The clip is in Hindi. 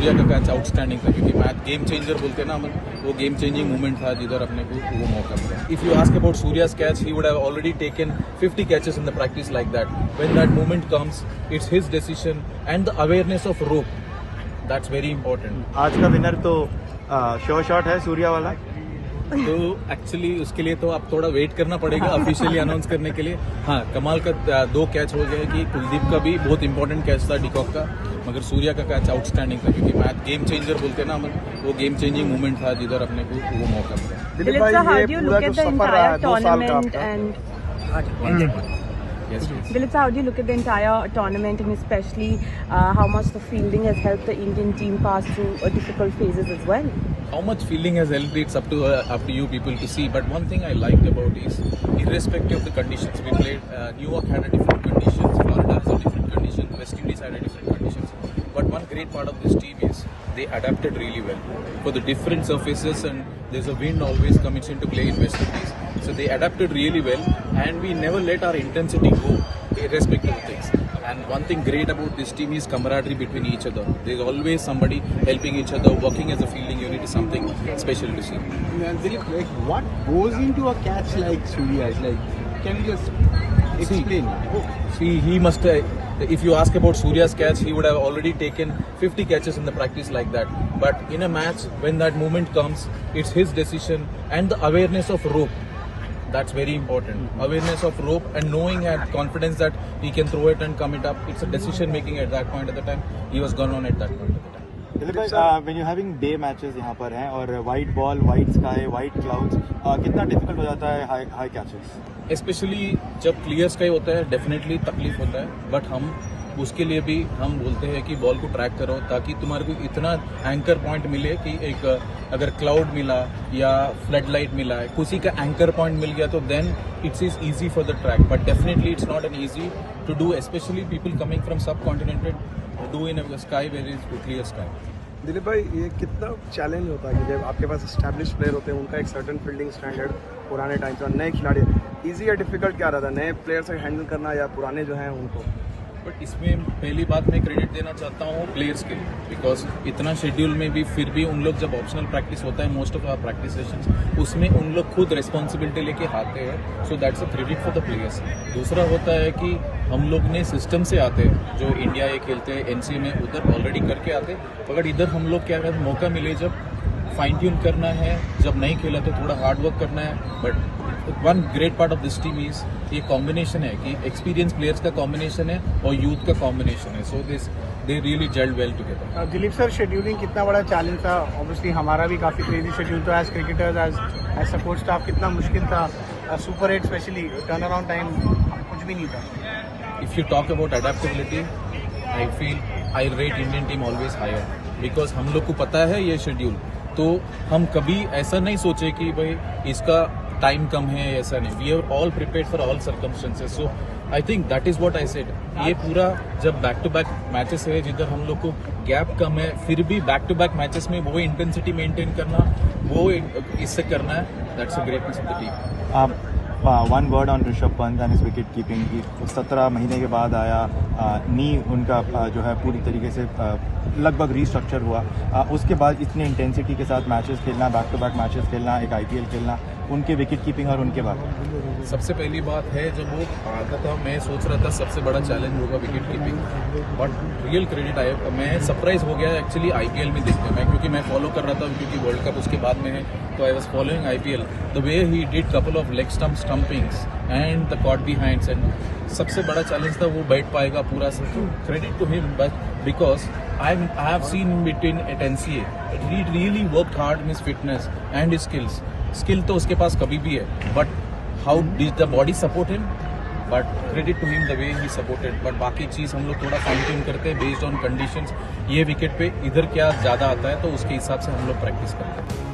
सूर्या का कैच आउटस्टैंडिंग था, क्योंकि मैच गेम चेंजर बोलते हैं ना हम, वो गेम चेंजिंग मूवमेंट था जिधर अपने को वो मौका मिला. If you ask about Surya's catch, he would have already taken 50 catches in the practice like that. When that moment comes, it's his decision and the awareness of rope. That's very important. आज का विनर तो श्योर शॉट है सूर्या वाला. तो एक्चुअली उसके लिए तो आप थोड़ा वेट करना पड़ेगा ऑफिशियली अनाउंस करने के लिए. हाँ, कमाल का 2 कैच हो गए कि कुलदीप का भी बहुत इंपॉर्टेंट कैच था डिकॉक का, मगर सूर्या का कैच आउटस्टैंडिंग था, क्योंकि मैच गेम चेंजर बोलते हैं ना हम, वो गेम चेंजिंग मूवमेंट था जिधर अपने को वो मौका मिला. Dilip sir, how do you look at the entire tournament and Yes, please. Dilip sir, how do you look at the entire tournament and especially how much the fielding has helped the Indian team pass through difficult phases as well? How much fielding has helped, it's up to you people to see. But one thing I liked about is, irrespective of the conditions we played, New York had a different conditions, Florida has a different condition, West Indies had a different conditions. But one great part of this team is they adapted really well for the different surfaces, and there's a wind always comes into play in West Indies. So they adapted really well, and we never let our intensity go, irrespective of things. And one thing great about this team is camaraderie between each other. There's always somebody helping each other, working as a fielding unit is something special to see. Dilip, like what goes into a catch like Surya's? Like, can you just explain? See, he must. If you ask about Surya's catch, he would have already taken 50 catches in the practice like that. But in a match, when that moment comes, it's his decision and the awareness of rope. That's very important. Awareness of rope and knowing and confidence that he can throw it and come it up. It's a decision making at that point at the time. He was gone on at that point at the time. Dilip भाई, when you having day matches यहाँ पर हैं और white ball, white sky, white clouds, कितना डिफिकल्ट हो जाता है हाई कैचेस? स्पेशली जब क्लियर स्काई होता है, डेफिनेटली तकलीफ होता है, बट हम उसके लिए भी हम बोलते हैं कि बॉल को ट्रैक करो, ताकि तुम्हारे को इतना एंकर पॉइंट मिले कि एक अगर क्लाउड मिला या फ्लड लाइट मिला है, किसी का एंकर पॉइंट मिल गया, तो then it's is easy for the track. But definitely it's not an easy to do, especially people coming from subcontinent do in a sky where is clear sky. Dilip भाई, ये कितना चैलेंज होता है कि जब आपके पास एस्टैब्लिश प्लेयर होते हैं, उनका एक सर्टन फील्डिंग स्टैंडर्ड पुराने टाइम से, नए खिलाड़ी, इजी या डिफिकल्ट क्या रहता है नए प्लेयर से हैंडल करना या पुराने जो हैं उनको? बट इसमें पहली बात मैं क्रेडिट देना चाहता हूँ प्लेयर्स के, बिकॉज इतना शेड्यूल में भी फिर भी उन लोग जब ऑप्शनल प्रैक्टिस होता है, most of our practice sessions, उसमें उन लोग खुद रिस्पॉन्सिबिलिटी लेके आते हैं. So that's a credit for the players. दूसरा होता है कि हम लोग ने सिस्टम से आते हैं, जो इंडिया ये खेलते हैं एनसीए में, उधर ऑलरेडी करके आते, मगर इधर हम लोग क्या कहते हैं, मौका मिले जब फाइन ट्यून करना है, जब नहीं खेला तो थोड़ा हार्ड वर्क करना है. But one great part of this team is ये कॉम्बिनेशन है कि एक्सपीरियंस प्लेयर्स का कॉम्बिनेशन है और यूथ का कॉम्बिनेशन है. So this they really gelled well together. Dilip sir, scheduling कितना बड़ा चैलेंज था? ऑब्वियसली हमारा भी काफ़ी क्रेजी शेड्यूल था as cricketers, as support staff. कितना मुश्किल था? Super 8 specially turn around time कुछ भी नहीं था. If you talk about adaptability, I feel I rate Indian team always higher, because हम लोग को पता है ये शेड्यूल, तो हम कभी ऐसा नहीं सोचे कि भाई इसका टाइम कम है, ऐसा नहीं. We are all prepared for all circumstances. So I think that is what I said. ये पूरा जब बैक टू बैक मैचेस है जिधर हम लोग को गैप कम है, फिर भी बैक टू बैक मैचेस में वो इंटेंसिटी मेंटेन करना, वो इससे करना है, that's a greatness of the team. One word on Rishabh Pant and his wicket keeping. 17 महीने के बाद आया, नी उनका जो है पूरी तरीके से लगभग रीस्ट्रक्चर हुआ. उसके बाद इतनी इंटेंसिटी के साथ मैचेस खेलना, बैक टू बैक मैचेस खेलना, एक आईपीएल खेलना, उनके विकेट कीपिंग और उनके बाद सबसे पहली बात है, जब वो आता था मैं सोच रहा था सबसे बड़ा चैलेंज होगा wicket keeping, but real credit आया. मैं सरप्राइज हो गया एक्चुअली आईपीएल में देखते मैं, क्योंकि मैं फॉलो कर रहा था, क्योंकि वर्ल्ड कप उसके बाद में है, तो I was following IPL. The way he did couple of leg stump stumpings and the caught behinds, and सबसे बड़ा चैलेंज था वो बैठ पाएगा पूरा. Credit to him, but because I have seen him between at NCA. He really worked hard in his fitness and his skills. Skill तो उसके पास कभी भी है, but how did the body support him? But credit to him the way he supported. But बाकी चीज़ हम लोग थोड़ा फाइन ट्यून करते हैं based on conditions. ये विकेट पे इधर क्या ज़्यादा आता है, तो उसके हिसाब से हम लोग प्रैक्टिस करते हैं.